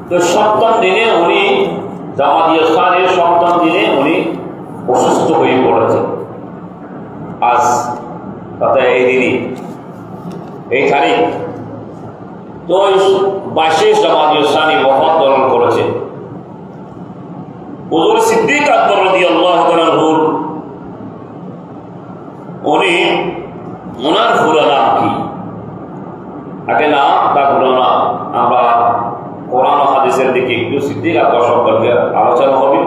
তো সপ্তম দিনে উনি জামাতি ইসলামের সপ্তম দিনে উনি অসুস্থ হয়ে পড়েছেন। আজ কথা এই দিনই এই তারিখ তো 22 জামাতি ইসলামী ওফাত বরণ করেছে। হুজুর সিদ্দিক আকবর রাদিয়াল্লাহু তাআলা উনি ওনার পুরো নাম কি আগে নাম তা পুরো নাম আমরা কোরআন ও হাদিসের দিকে একটু সিদ্দিক আকবর সম্পর্কে আলোচনা হবে।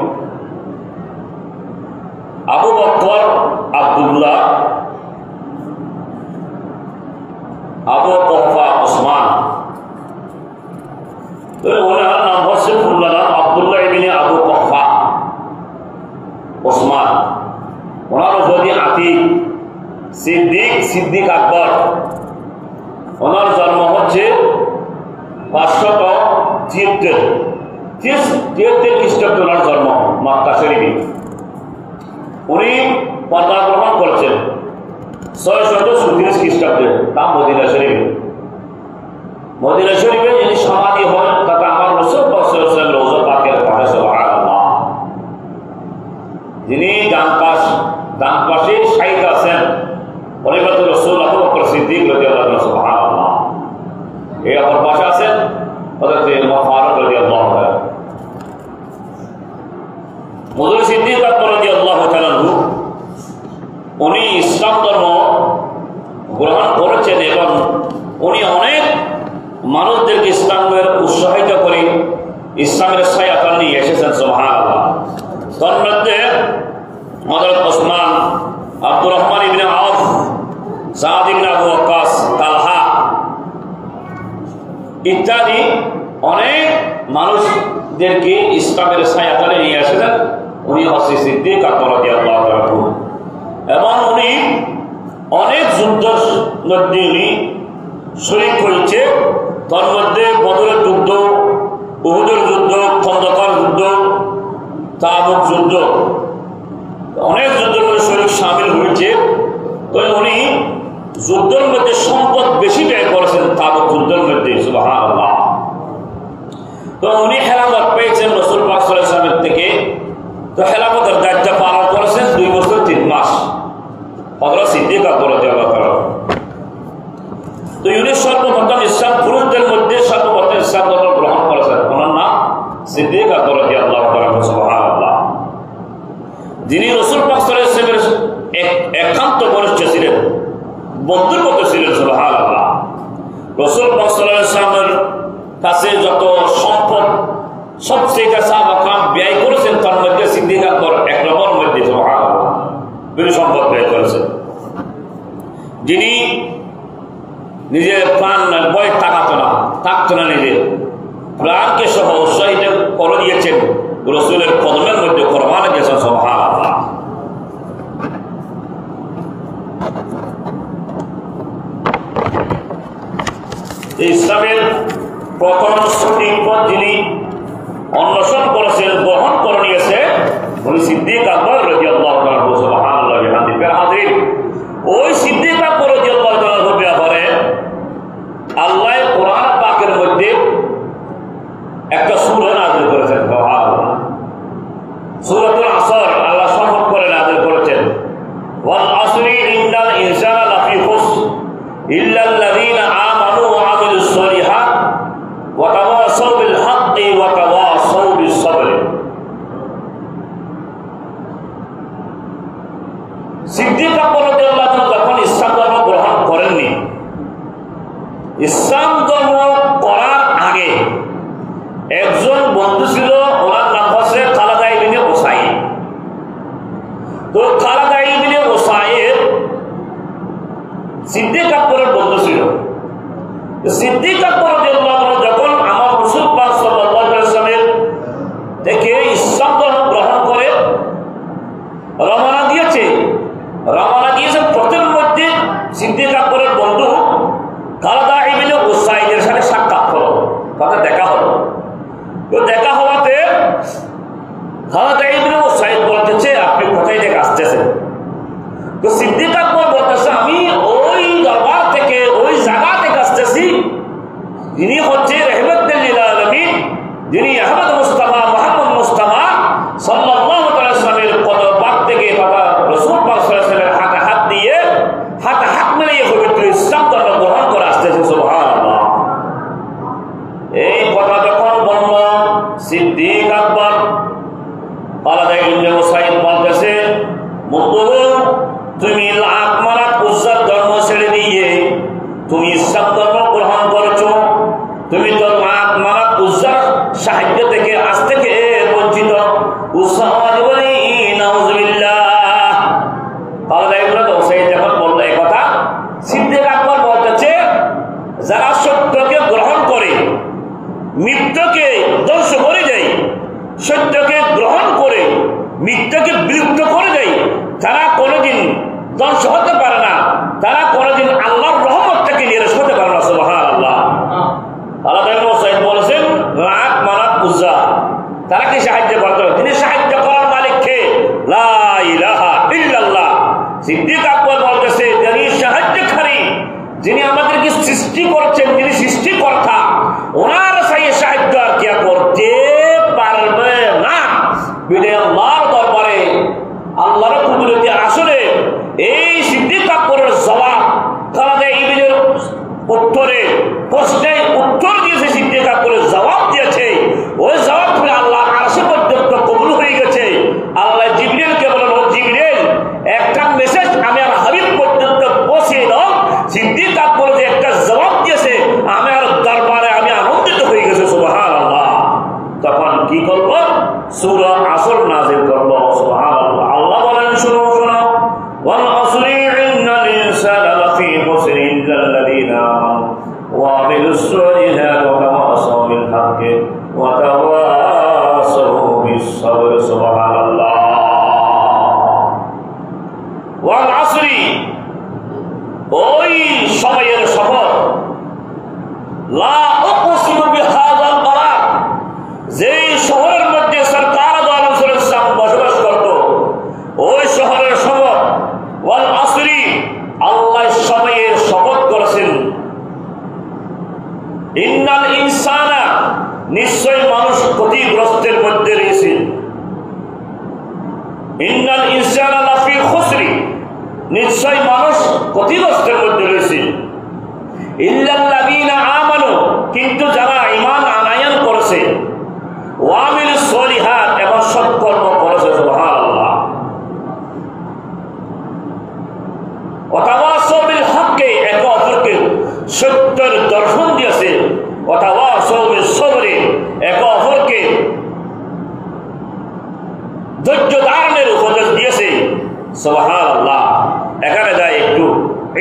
আবু বকর আব্দুল্লাহ আবু কুহাফা ওসমান, ওনার নাম হচ্ছে পুরো নাম আব্দুল্লাহ ইবনে আবু কুহাফা ওসমান, ওনার উপাধি আতিক সিদ্দিক আকবর। ওনার জন্ম হচ্ছে 573 খ্রিস্টাব্দে ওনার জন্ম মক্কা শরীফে। উনি পর্দা গ্রহণ করেছেন 637 খ্রিস্টাব্দে, তা মদিনা শরীফে। মদিনা শরীফে যিনি সমাধি হন তাতে আমার রাসূল সাল্লাল্লাহু আলাইহি রওজা পাকের পাশে সুবহানাল্লাহ, যিনি ডান পাশে শাহীদ আছেন খলিফাতুর রাসূল আবু বকর সিদ্দিক রাদিয়াল্লাহু আনহু সুবহানাল্লাহ। এই অপর পাশে আছেন হযরত ওমর ফারুক রাদিয়াল্লাহু তাআলা। হুজুর সিদ্দিক আকবর রাদিয়াল্লাহু তাআলা উনি ইসলাম ধর্ম গ্রহণ করেছেন এবং উনি অনেক মানুষদেরকে ইসলামের উৎসাহিত করে ইসলামের ছায়াতল নিয়ে এসেছেন সুবহানাল্লাহ। তার মধ্যে হযরত ওসমান, আব্দুর রহমান ইবনে আউফ, সাদ ইবনে আবু ওয়াক্কাস, তালহা ইত্যাদি অনেক মানুষদেরকে ইসলামের ছায়াতলে নিয়ে এসেছেন উনি হচ্ছে সিদ্দিক আকবর রাদিয়াল্লাহু তাআলা। এবং উনি অনেক যুদ্ধের মধ্যে উনি শরীক হয়েছে। তার মধ্যে বদরের যুদ্ধ, উহুদের যুদ্ধ, খন্দকার যুদ্ধ, তাবুক যুদ্ধ, অনেক যুদ্ধের মধ্যে শরীক সামিল হয়েছে। তো উনি যুদ্ধের মধ্যে সম্পদ বেশি ব্যয় করেছেন তাবুক যুদ্ধের মধ্যে সুবহানাল্লাহ। তো উনি খেলাফত পেয়েছেন রাসূল পাক সাল্লাল্লাহু আলাইহি ওয়াসাল্লাম থেকে। তো খেলাফতের দায়িত্ব পালন করেছেন 2 বছর 3 মাস হযরত সিদ্দিক আকবর রাদিয়াল্লাহু তাআলা। তো উনি সর্বপ্রথম ইসলাম পুরুষদের মধ্যে সর্বপ্রথম ইসলাম ধর্ম গ্রহণ করেছেন, ওনার নাম সিদ্দিক আকবর রাদিয়াল্লাহু তাআলা সুবহানাল্লাহ, যিনি রাসূল পাক সাল্লাল্লাহু আলাইহি ওয়াসাল্লামের একান্ত ঘনিষ্ঠ ছিলেন, বন্ধুর মতো ছিলেন সুবহানাল্লাহ। রাসূল পাক সাল্লাল্লাহু আলাইহি ওয়াসাল্লামের কাছে যত সম্পদ সবচেয়ে সাহাবা ব্যয় করেছেন তার মধ্যে সিদ্দিক আকবর 1 নম্বর মধ্যে সুবহানাল্লাহ তিনি সম্পদ ব্যয় করেছেন, যিনি নিজের প্রাণ বয় থাকতো না নিজে প্রাণকে সহ উৎসাহিত করে দিয়েছেন, রাসূলের কদমের মধ্যে কোরবানি দিয়েছেন সুবহানাল্লাহ। ইসলামের প্রথম সঠিক পথ যিনি অন্বেষণ করেছেন, গ্রহণ করে নিয়েছে উনি সিদ্দিক আকবর রাদিয়াল্লাহু তাআলা সুবহানাল্লাহ। হাজির ওই সিদ্দিক আকবর রাদিয়াল্লাহু তাআলার ব্যাপারে আল্লাহ কোরআন পাকের মধ্যে একটা সূরা নাযিল করেছেন সুবহানাল্লাহ। সূরাতুল আসর আল্লাহ সম্মান করে নাযিল করেছেন, ওয়াল আসরি ইন্নাল ইনসানা লাফি খুসর ইল্লাল্লাযীনা আমানু ওয়া আমিলুস সলিহাত ওয়া তাওয়াসাউ বিল হাক্কি ওয়া তাওয়াসাউ বিস সাবর। সিদ্দিক আকবর রাদিয়াল্লাহু তাআলা যখন ইসলাম ধর্ম গ্রহণ করেননি, ইসলাম ধর্ম করার আগে একজন বন্ধু ছিল, ওনার নাম হচ্ছে খালেদা ইবনে উসাইদ। তো খালেদা ইবনে উসাইদ সিদ্দিক আকবরের বন্ধু ছিল। সিদ্দিক আকবর রাদিয়াল্লাহু তাআলা যখন আমার রাসূল পাক সাল্লাল্লাহু আলাইহি ওয়াসাল্লামের থেকে ইসলাম ধর্ম গ্রহণ করে রওনা দিয়েছেন, প্রথম মধ্যে সিদ্দিক আকবরের বন্ধু খালেদা ইবনে উসাইদের সাথে সাক্ষাৎ হলো, তাদের দেখা হলো। তো দেখা হওয়াতে খালেদা ইবনে উসাইদ বলতেছে আপনি কোথায় থেকে আসতেছেন? তো সিদ্দিক আকবর বলতেছে আমি ওই দরবার থেকে, ওই জায়গা থেকে আসতেছি যিনি হচ্ছে রাহমাতুল লিল আলামিন, যিনি আহমদ মুস্তাফা মুহাম্মদ মুস্তাফা সাল্লাল্লাহু আলাইহি ওয়াসাল্লামের কদম পাক থেকে তথা রাসূল পাক সাল্লাল্লাহু আলাইহি ওয়াসাল্লামের হাতে হাত দিয়ে হাত মিলিয়ে পবিত্র ইসলাম ধর্ম গ্রহণ করে আসতেছে। সুবহানাল্লাহ। এই কথা যখন বলল সিদ্দিক আকবর আলাদা ইবনে মুসাইদ বলতেছে, বন্ধু তুমি লাখ মারাত উজ্জার ধর্ম ছেড়ে দিয়ে তুমি ইসলাম ধর্ম গ্রহণ করেছো, তুমি তো লাখ মারাত উজ্জার সাহায্য থেকে আজ থেকে বঞ্চিত। উজ্জা বলি নাউজুবিল্লাহ। আলাদা ইবনে মুসাইদ যখন বলল এই কথা, সিদ্দিক আকবর বলতেছে যারা সত্যকে গ্রহণ করে মিথ্যাকে ধ্বংস করে দেয়, সত্যকে গ্রহণ করে মিথ্যাকে বিলুপ্ত করে দেয়, তারা কোনোদিন ধ্বংস হতে পারে না, তারা কোনোদিন আল্লাহর রহমত থেকে নিরাশ হতে পারে না। সুবহানাল্লাহ। আলাদা ইবনে মুসাইদ বলেছেন লাত মানাত উজ্জা তারা কি সাহায্য করতে হবে? তিনি সাহায্য করার মালিক কে? লা ইলাহা ইল্লাল্লাহ। সিদ্দিক আকবর বলতেছে যিনি সাহায্যকারী, যিনি আমাদেরকে সৃষ্টি করেছেন, যিনি সৃষ্টিকর্তা, ওনার সাহায্য আর কে করতে পারবে না। বিদায় আল্লাহর দরবারে আল্লাহর কুদরতে আসলে এই সিদ্দিক আকবরের জবাব খালেদা ইবনের উত্তরে প্রশ্নে উত্তর দিয়েছে, সিদ্দিক আকবরের জবাব দিয়েছে, ওই জবাব থেকে আল্লাহ আরশে পর্যন্ত কবুল হয়ে গেছে। আল্লাহ জিবরিলকে বলেন, ও জিবরিল একটা মেসেজ আমি আর হাবিব পর্যন্ত পৌঁছে দাও। সিদ্দিক আকবর যে একটা জবাব দিয়েছে আমার দরবারে আমি আনন্দিত হয়ে গেছে। সুবহানাল্লাহ। তখন কি করব? সূরা আসর নাযিল করব। সুবহানাল্লাহ। আল্লাহ বলেন শুনো শুনো, ওয়াল আসরি ইন্নাল ইনসানা লাফি খুসর ইল্লাল্লাযীনা আমানু ওয়া আমিলুস সালিহাতি ওয়া তাওয়াসাউ বিল হাক্কি ওয়া তাওয়াসাউ বিস সাবর। সুবহানাল্লাহ। ওয়াল আসরি ওই সময়ের শপথ, লা উকসিমু বিহাযাল বালাদ, যে শহরের মধ্যে সরকার দু আলম সাল্লাল্লাহু বসবাস করত, ওই শহরের শপথ। ওয়াল আসরি, আল্লাহ সময়ের শপথ করেছেন। ইন্নাল ইনসানা, নিশ্চয় মানুষ ক্ষতিগ্রস্তের মধ্যে রয়েছে। ইন্নাল ইনসানা লাফি খুসরি, নিশ্চয় মানুষ ক্ষতিগ্রস্তের মধ্যে রয়েছে। ইল্লাল্লাযীনা আমানু, কিন্তু যারা ঈমান আনয়ন করেছে, ওয়া আমিলুস সলিহাত, এবং সৎকর্ম করেছে। সুবহানাল্লাহ। ওয়া তাওয়াসাউ বিল হাক্কি, একে অপরকে সত্যের দর্শন দিয়েছে। ওয়া তাওয়াসাউ বিস সবরি, একে অপরকে ধৈর্য ধারণের উপদেশ দিয়েছে। সুবহানাল্লাহ। এখানে যায় একটু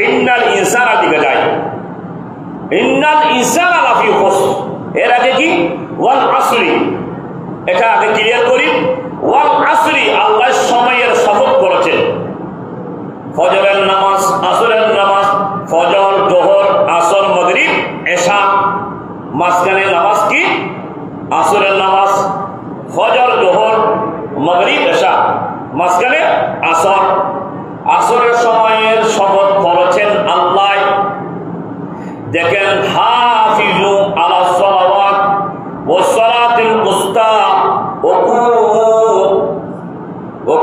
ইন্নাল ইনসানা দিকে যায়। ইন্নাল ইনসানা লাফি খুসর, এর আগে কি? ওয়াল আসরি। এটা আগে ক্লিয়ার করি। ওয়াল আসরি, আল্লাহ সময়ের শপথ করেছেন। ফজরের নামাজ, আসরের নামাজ, ফজর, জোহর, আসর, মাগরিব, এশা, মাঝখানে নামাজ কি? আসরের নামাজ। ফজর, জোহর, মাগরিব, এশা, মাঝখানে আসর। আসরের সময়ের শপথ করেছেন আল্লাহ। দেখেন, হাফিজু আলাস সালাওয়াত ওয়াস সালাতিল উস্তা ওয়া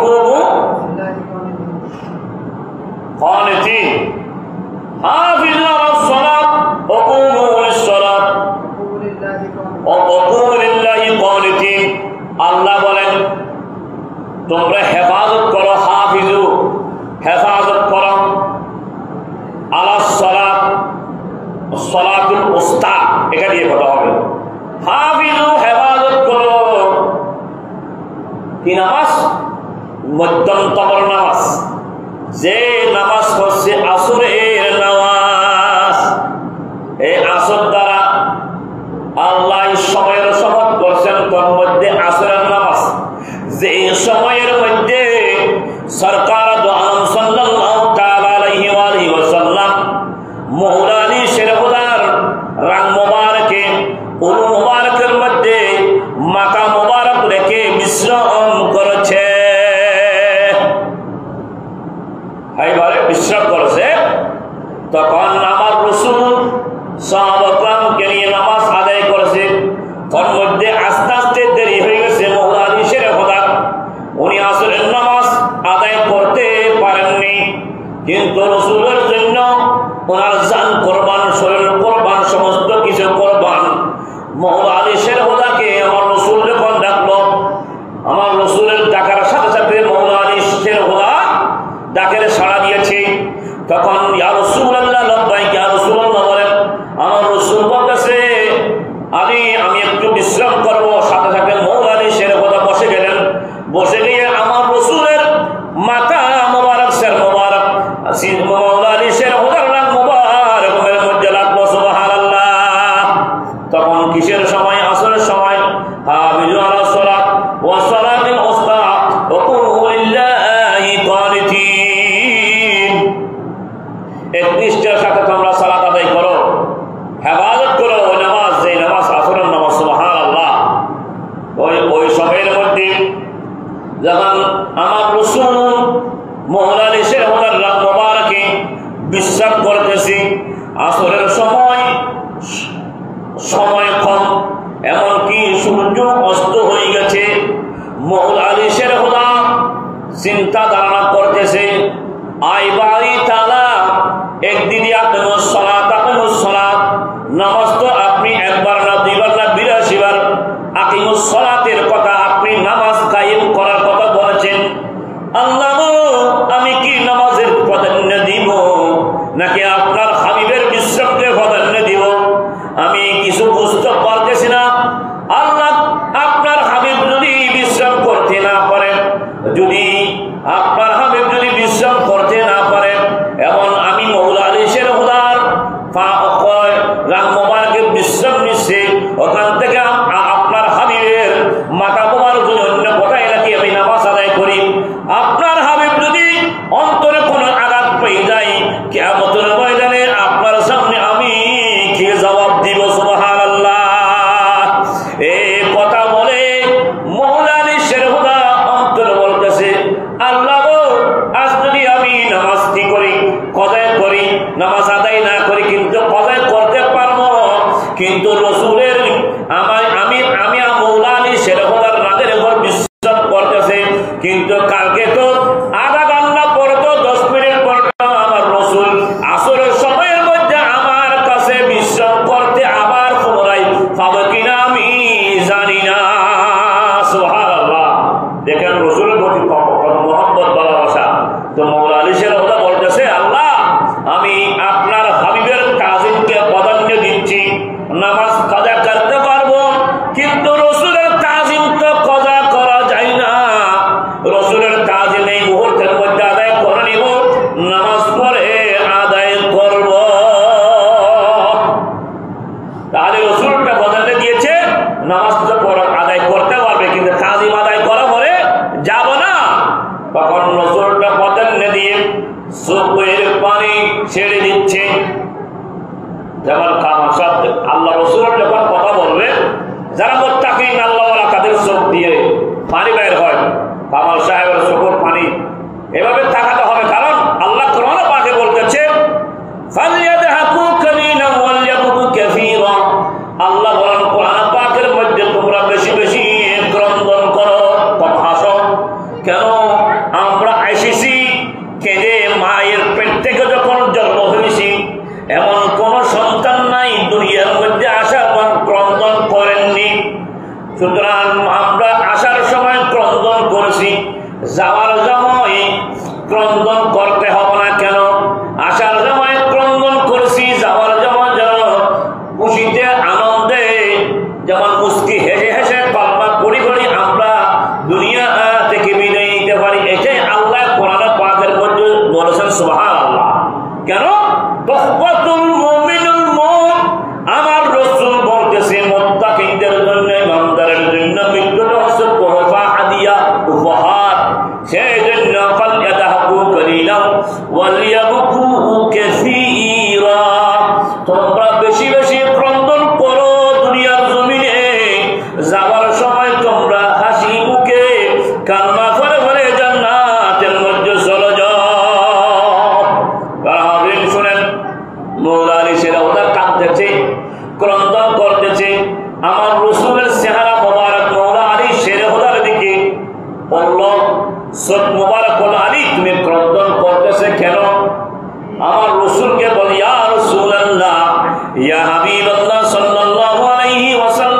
কুমু কানিতিন। হাফিজু আলাস সালাত ওয়া কুমু লিস সালাত ওয়া কুমু লিল্লাহি কানিতিন। আল্লাহ বলেন তোমরা হেফাজত করো, হাফিজু, হেফাজত করো, আলাস সালাত, সালাতুল উস্তা, এটা দিয়ে কথা হবে। হাফিজু, হেফাজত করো, কি নামাজ? মধ্যমতর নামাজ, যে নামাজ হচ্ছে আসরের নামাজ। এই আসর দ্বারা আল্লাহ সময়ের শপথ করছেন, তোর মধ্যে আসরের নামাজ, যে সময়ের মধ্যে সরকার দু আলম সাল্লাল্লাহু তাআলা আলাইহি ওয়া আলিহি ওয়াসাল্লাম মৌলানি শেরহুদার রাং মুবারকে উরু মুবারকের মধ্যে মাথা মুবারক রেখে বিশ্রাম করেছে। এইবারে বিশ্রাম করেছে, তখন আমার রাসূল সাহাবায়ে কেরামকে নিয়ে নামাজ আদায় করেছে। তোর মধ্যে আস্থা মওলা আলী শের হুদাকে আমার রাসূল যখন ডাকলো, আমার রাসূলের ডাকার সাথে সাথে মওলা আলী শের হুদা ডাকের সাড়া দিয়েছে। তখন ইয়া রাসূলুল্লাহ লাব্বাইক ইয়া রাসূলুল্লাহ বলেন। আমার রাসূল বলতেছে আমি একটু বিশ্রাম করব। সাথে সাথে মওলা আলী শের হুদা বসে গেলেন। বসে গিয়ে আমার রাসূলের মাথা মোবারক সের মোবারক মওলা আলী শের হুদার নাম মোবারকের মধ্যে লাগলো। সুবহানাল্লাহ। তখন কিসের সময়? আসরের সময়। হাফিজু আলাস সালাত ওয়া সালাতিল উস্তা ওয়া কুমু লিল্লাহি কানিতিন। একনিষ্ঠের সাথে তোমরা সালাত আদায় করো, হেফাজত করো ওই নামাজ, যে নামাজ আসরের নামাজ। সুবহানাল্লাহ। ওই সময়ের মধ্যে যখন আমার রাসূল মওলা আলী শের হুদার নাম মোবারকে বিশ্রাম করতেছি, আসরের সময় কম, এমনকি সূর্য অস্ত হয়ে গেছে। মওলা আলী শের হুদা চিন্তা ধারণা করতেছে, আই বাড়ি তালা একদিন আকিমুস সালাত, নামাজ তো আপনি একবার না দুইবার না 82 বার আকিমুস সালাতের কথা, আপনি নামাজ কায়েম করার কথা বলেছেন। আল্লাহ, আমি কি নামাজের প্রাধান্য দিব নাকি আপনার হাবিবের বিশ্রামকে প্রাধান্য দিব? আমি কিছু বুঝতে পারতেছি না। আল্লাহ, আপনার হাবিব যদি বিশ্রাম করতে না পারেন, যদি আপনার হাবিব যদি বিশ্রাম করতে না পারেন, এমন আমি মওলা আলী শের হুদার রাম মোবারকের বিশ্রাম নিচ্ছে, ওখান থেকে আপনার হাবিবের মাথা মোবারক অন্য কোথায় নাকি আমি নামাজ আদায় করি। আপনার হাবিব যদি অন্তরে কোনো আঘাত পেয়ে যায়, কিয়ামতের ময়দানে আপনার সামনে আমি কি জবাব দিব? সুবহানাল্লাহ। এই কথা বলে মওলা আলী শের হুদা অন্তরে বলতেছে, আল্লাহ গো, আজ যদি আমি নামাজ কি করি, কদায় করি, নামাজ আদায় না করি, কিন্তু কদায় করতে পারবো, কিন্তু রাসূলের আমি মওলা আলী শের হুদার রাগের উপর বিশ্বাস করতেছে, কিন্তু কালকে তো আধা ঘন্টা পরে তো 10 মিনিট পর আমার রাসূল আসরের সময়ের মধ্যে আমার কাছে বিশ্রাম করতে আবার পুনরায় পাবে কিনা আমি জানি না। সুবহানাল্লাহ। দেখেন রাসূলের প্রতি কত মহব্বত, ভালোবাসা। তো মওলা আলী শের হুদা বলতেছে, আল্লাহ, আমি আপনার হাবিবের তাজিমকে প্রাধান্য দিচ্ছি, নামাজ কাজা করতে পারবো, কিন্তু রাসূলের তাজিম তো কাজা করা যায় না। রাসূলের তাজিম এই মুহূর্তের মধ্যে আদায় করে নিব, নামাজ পড়ে আদায় করব। তাহলে রাসূলটা প্রাধান্য দিয়েছে, নামাজ তো আদায় করতে পারবে, কিন্তু তাজিম আদায় করা পরে যাব না। তখন রাসূলটা প্রাধান্য দিয়ে চোখের পানি ছেড়ে দিচ্ছে। যেমন আল্লাহ রাসূল যখন কথা বলবে, যারা মুত্তাকিন আল্লাহওয়ালা, তাদের চোখ দিয়ে পানি বের হয়। কামাল সাহেবের চোখের পানি এভাবে তাকাতে হবে, কারণ আল্লাহ কোরআন পাকে বলতেছে, ফালইয়াদহাকু কালিলান ওয়ালইয়াবকু কাসীরা। আল্লাহ বলেন কোরআন পাকের মধ্যে, তোমরা বেশি বেশি ক্রন্দন করো, কম হাসো। কেন? আমরা এসেছি কেঁদে, মায়ের পেট থেকে যখন জন্ম হয়েছি, এমন কোন সন্তান নাই দুনিয়ার মধ্যে আসার পর ক্রন্দন করেননি। সুতরাং আমরা আসার সময় ক্রন্দন করেছি, যাওয়ার সময় ক্রন্দন করতে হবে না। কেন? আসার সময় ক্রন্দন করেছি, যাওয়ার সময় যেন খুশিতে আনন্দে যেমন মুস্কি হেসে হেসে কল্পনা করি করি আমরা দুনিয়া থেকে বিদায় নিতে পারি। এটাই আল্লাহ কোরআন পাকের মধ্যে বলেছেন। সুবহানাল্লাহ। কেন? তহবাতুল মুমিনুল মউত। আমার রাসূল বলতেছে, মুত্তাকিনদের জন্য, ইমানদারের জন্য মৃত্যুটা হচ্ছে তোহফা, হাদিয়া, উপহার। সেই জন্য ফালইয়াদহাকু কালিলান ওয়ালইয়াবকু কাসীরা। তোমরা বেশি বেশি ক্রন্দন করো দুনিয়ার জমিনে, যাবার সময় তোমরা হাসি মুখে কান্না করে করে জান্নাতের মধ্যে চলে যাও। হাজিরিন শুনেন, মওলা আলী শের হুদা কাঁদতেছে, ক্রন্দন করতেছে। আমার রাসূলের চেহারা মোবারক মওলা আলী শের হুদার দিকে বলল, চোখ মোবারক বলল, আলী তুমি ক্রন্দন করতেছে কেন? আমার রাসূলকে বলি, ইয়া রাসূলুল্লাহ, ইয়া হাবিবাল্লাহ সাল্লাল্লাহু আলাইহি ওয়াসাল্লাম,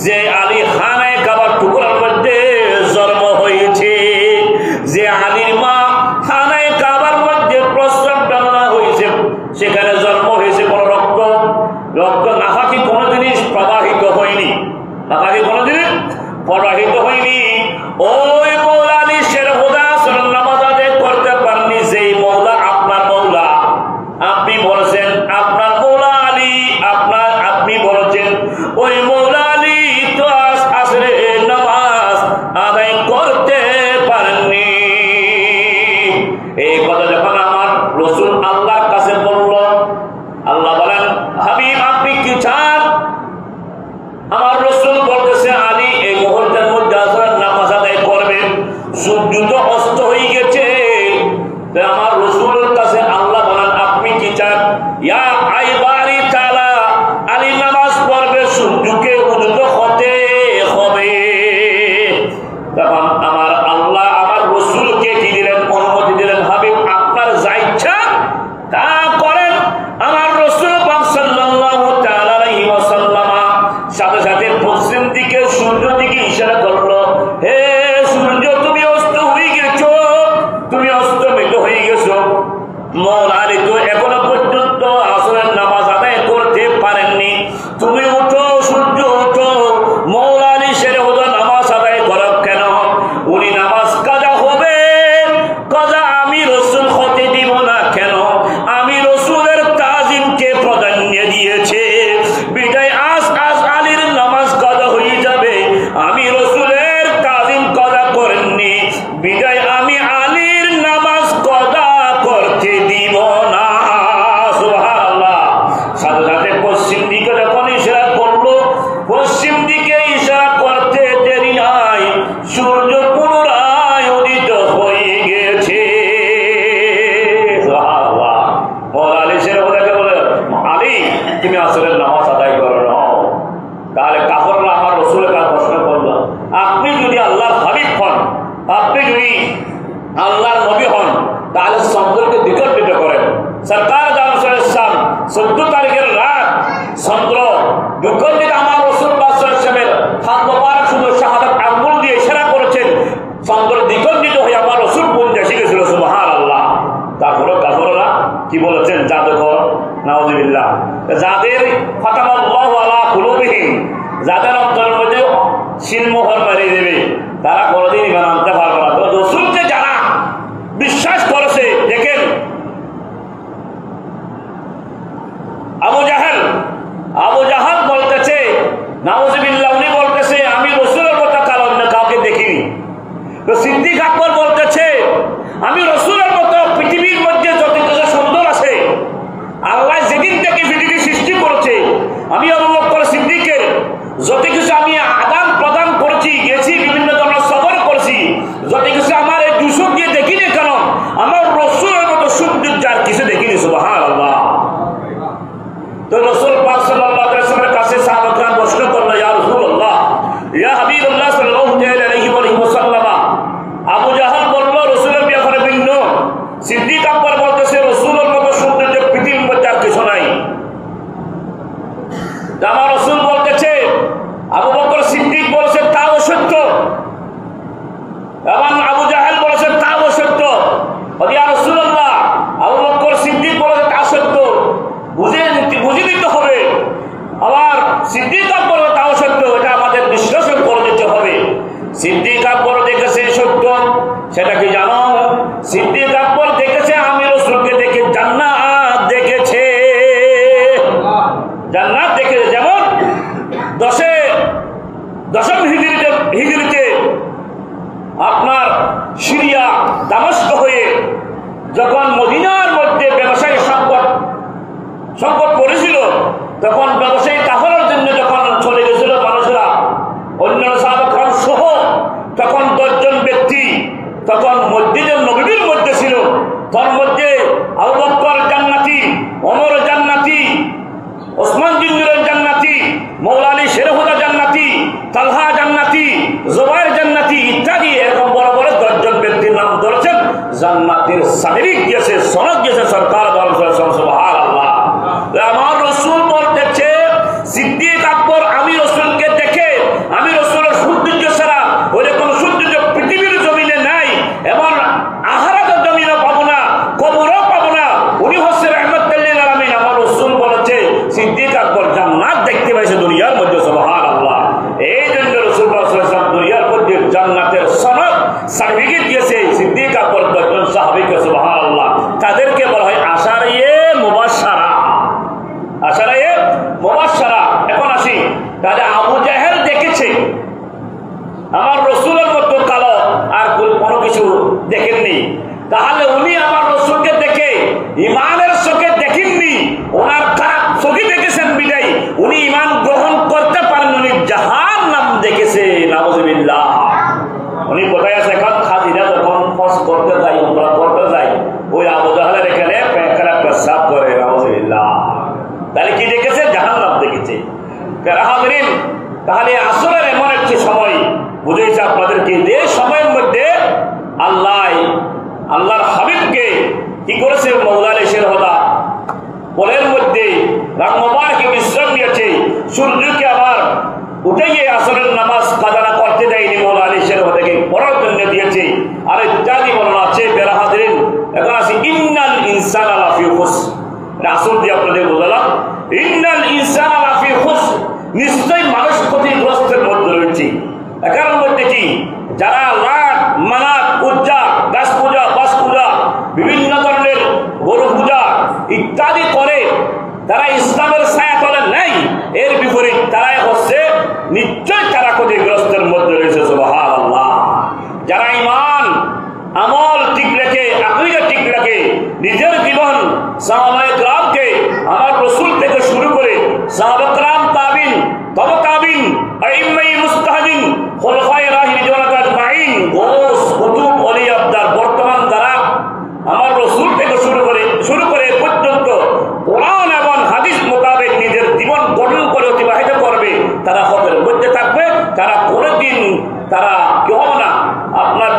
যে আলী খানায় কাবার টুকরার মধ্যে জন্ম হয়েছে, যে আলীর মা খানায় কাবার মধ্যে প্রস্রাব টানা হয়েছে, সেখানে জন্ম হয়েছে, কোন রক্ত নাফাকি কোনো জিনিস প্রবাহিত হয়নি, নাফাকি কোনো জিনিস প্রবাহিত হয়নি। ওই মৌলা আলী শের হুদা নামাজ আদায় করতে পারেননি, যেই মৌলা আপনার মৌলা। আপনি বলছেন আপনার মৌলা আলী, আপনি বলছেন ওই মৌলা আলী তো আসরে নামাজ আদায় করতে পারেননি। এই কথা যখন আমার রাসূল আল্লাহর কাছে বলল, আল্লাহ বলেন হাবিব আপনি কি চান? আমার রাসূল বলতেছে আলী এই মুহূর্তের মধ্যে আসরের নামাজ আদায় করবেন, সূর্য তো অস্ত হয়ে গেছে। তো আমার রাসূলের কাছে আল্লাহ বলেন আপনি কি চান? ইয়া আইবারি তাআলা আলী নামাজ পড়বে, সূর্যকে উদিত হতে হবে। তখন আমার আল্লাহ আমার রাসূলকে কি দিলেন? অনুমতি দিলেন, হাবিব আপনার যা ইচ্ছা তা করেন। আমার রাসূল পাক সাল্লাল্লাহু তাআলা আলাইহি ওয়াসাল্লাম সাথে সাথে পশ্চিম দিকে সূর্য দিকে ইশারা করলো, হে সূর্য তুমি অস্ত হয়ে গেছো, তুমি অস্তমিত হয়ে গেছো। মৌলা আলী তো এখনো পর্যন্ত আসরের নামাজ আদায় করতে পারেননি, তুমি উঠো সূর্য উঠো। মৌলা আলী শেরে হুদা নামাজ আদায় করো কেন? উনি নামাজ কাজা হবে, কাজা আমি রাসূল হতে দিব না কেন? আমি রাসূলের তাজিমকে প্রাধান্য দিয়েছে, বিদায় আজ আলীর নামাজ কাজা হয়ে যাবে। আমি রাসূলের তাজিম কাজা করেননি, বিদায় আমি আলীর নামাজ কাজা করতে দিব না। সুবহানাল্লাহ। সাথে সাথে পশ্চিম দিকে যখন ইশারা করলো, পশ্চিম দিকে ইশারা করতে দেরি নাই, সূর্য পুনরায় উদিত হয়ে গেছে। সুবহানাল্লাহ। মৌলা আলী শের হুদাকে বলে, আলী তুমি আসরের নামাজ আদায় করো না। তাহলে কাফেররা আমার রাসূলের কাছে প্রশ্ন করলো, আপনি যদি আল্লাহর হাবিব হন, আপনি যদি আল্লাহর নবী হন, তাহলে চন্দ্রকে দ্বিখণ্ডিত করেন। সরকার জানাম 14 তারিখের রাত চন্দ্র দ্বিখণ্ডিত, আমার রাসূল সাল্লাল্লাহু হাত মোবারক শুধু শাহাদাত আঙ্গুল দিয়ে ইশারা করেছেন, চন্দ্র দ্বিখণ্ডিত হয়ে আমার রাসূল কোন দেশে গেছিল। সুবহানাল্লাহ। তারপরে কাফেররা কি বলেছেন? জাদুকর, নাউযুবিল্লাহ। যাদের ফাতামাল্লাহু আলা কুলুবিহিম, যাদের অন্তরের মধ্যে সিলমোহর মারিয়ে দেবে, তারা কোনোদিন ঈমান আনতে পারবে না। তো রাসূলকে যারা বিশ্বাস করেছে, দেখেন আবু জাহাল বলতেছে, নাউযুবিল্লাহ, উনি বলতেছে আমি রাসূলের কথা কাল অন্য কাউকে দেখিনি। তো সিদ্দিক আকবর বলতেছে আমি রাসূলের মতো পৃথিবীর মধ্যে যত কিছু সুন্দর আছে, আল্লাহ যেদিন থেকে পৃথিবী সৃষ্টি করেছে, আমি আবু বকর সিদ্দিকের যত কিছু আমি আদান প্রদান করেছি, গেছি, বিভিন্ন ধরনের সফর করেছি, যত কিছু আমার এই দুশো দিয়ে দেখিনি কেন, আমার রাসূলের মতো সৌন্দর্য আর কিছু দেখিনি। সুবহানাল্লাহ। তো রাসূল পাক সাল্লাল্লাহু আলাইহি ওয়াসাল্লামের কাছে সাহাবাগণ প্রশ্ন করলো, ইয়া রাসূলুল্লাহ, ইয়া হাবিবাল্লাহ সাল্লাল্লাহু আলাইহি ওয়াসাল্লাম। আবু জাহাল বলল রাসূলের ব্যাপারে ভিন্ন, সিদ্দিক আকবর বলতেছে রাসূলের মতো সৌন্দর্য পৃথিবীর মধ্যে আর কিছু নাই। আমার রাসূল বলতেছে, আবু বকর সিদ্দিক বলেছে তাও সত্য, এবং আবু জাহেল বলেছে তাও সত্য। ইয়া রাসূলুল্লাহ, আবু বকর সিদ্দিক বলেছে তা সত্য, বুঝে নিতে হবে। আবার সিদ্দিক আকবর তাও সত্য, এটা আমাদের বিশ্লেষণ করে দিতে হবে। সিদ্দিক আকবর দেখেছে সত্য, সেটা কি জানো? সিদ্দিক আকবর দেখেছে আমি রাসূলকে দেখে জান্নাত দেখেছে, জান্নাত দেখেছে। যেমন দশম হিজরিতে আপনার সিরিয়া দামেস্ক হয়ে যখন মদিনার মধ্যে ব্যবসায়ী সংকট পড়েছিল, তখন ব্যবসায়ী কাফেরের জন্য যখন চলে গেছিল মানুষরা, অন্য সাহাবাগণ সহ, তখন 10 জন ব্যক্তি তখন মসজিদের নববীর মধ্যে ছিল। তার মধ্যে আবু বকর জান্নাতি, ওমর জান্নাতি, ওসমান জিন্নুরের জান্নাতি, মৌলা আলী শের হুদা জান্নাতি, তালহা জান্নাতি, জুবাইর জান্নাতি ইত্যাদি এরকম বড় বড় 10 জন ব্যক্তির নাম ধরেছেন। জান্নাতের সার্টিফিকেট দিয়েছে, সনদ দিয়েছে সরকার। সুবহানাল্লাহ। আমার রাসূল বলতেছে সিদ্দিক আকবর আমি রাসূলকে দেখে দিয়েছে। আমার রসুলের মতো কালো আর কোনো কিছু দেখেননি, তাহলে উনি আমার রসুলকে দেখে ইমানের চোখে দেখেননি, ওনার খারাপ চোখে দেখেছেন বিদায় উনি ইমান গ্রহণ করতে পারেন, উনি জাহান্নাম দেখেছে। নাউযুবিল্লাহ। উনি কোথায় আছে এখন? খাদিজা যখন হজ করতে যায়, উমরা করতে যায়, ওই আবু জাহলের এখানে পেঁকড়া পেশাব করে। নাউযুবিল্লাহ। তাহলে কি দেখেছে? জাহান্নাম দেখেছে। হাজরিন, তাহলে আসরের এমন একটি সময় বুঝেছে আপনাদেরকে, যে সময়ের মধ্যে আল্লাহর হাবিবকে কি করেছে? মওলা আলী শেরহদা পোলের মধ্যে রাঙ্গবারকে বিশ্রাম দিয়েছে, সূর্যকে আবার উঠে গিয়ে আসরের নামাজ কাজা করতে দেয়নি, মওলা আলী শেরহদাকে পড়ার জন্য দিয়েছে। আর ইত্যাদি বর্ণনা আছে। বেরা হাজরিন, এখন আছে ইন্নাল ইনসানা লাফি খুসর। আসর দিয়ে আপনাদের বোঝালাম, ইন্নাল ইনসানা লাফি খুসর, নিশ্চয়ই মানুষ ক্ষতিগ্রস্তের মধ্যে রয়েছে। এখানের মধ্যে কি? যারা লাট মানাত উজ্জা, গাছ পূজা, বাস পূজা, বিভিন্ন ধরনের গরু পূজা ইত্যাদি করে, তারা ইসলামের ছায়াতলে নেই, এর বিপরীত তারাই হচ্ছে, নিশ্চয় তারা ক্ষতিগ্রস্তের মধ্যে রয়েছে। সুবহানাল্লাহ। যারা ঈমান আমল ঠিক রেখে, আকীদা ঠিক রেখে, নিজের জীবন সাহাবায়ে কেরামকে, আমার রাসূল থেকে শুরু করে সাহাবা কেরাম, তাবিন, তবে তাবিন, আইম্মায়ে মুজতাহিদিন, খুলাফায়ে রাশিদিন আজমাইন, গৌস, কুতুব, ওলি আবদার, বর্তমান যারা আমার রাসূল থেকে শুরু করে পর্যন্ত কোরআন এবং হাদিস মোতাবেক নিজের জীবন গঠন করে অতিবাহিত করবে, তারা হকের মধ্যে থাকবে। তারা কোনোদিন তারা কেউ না আপনার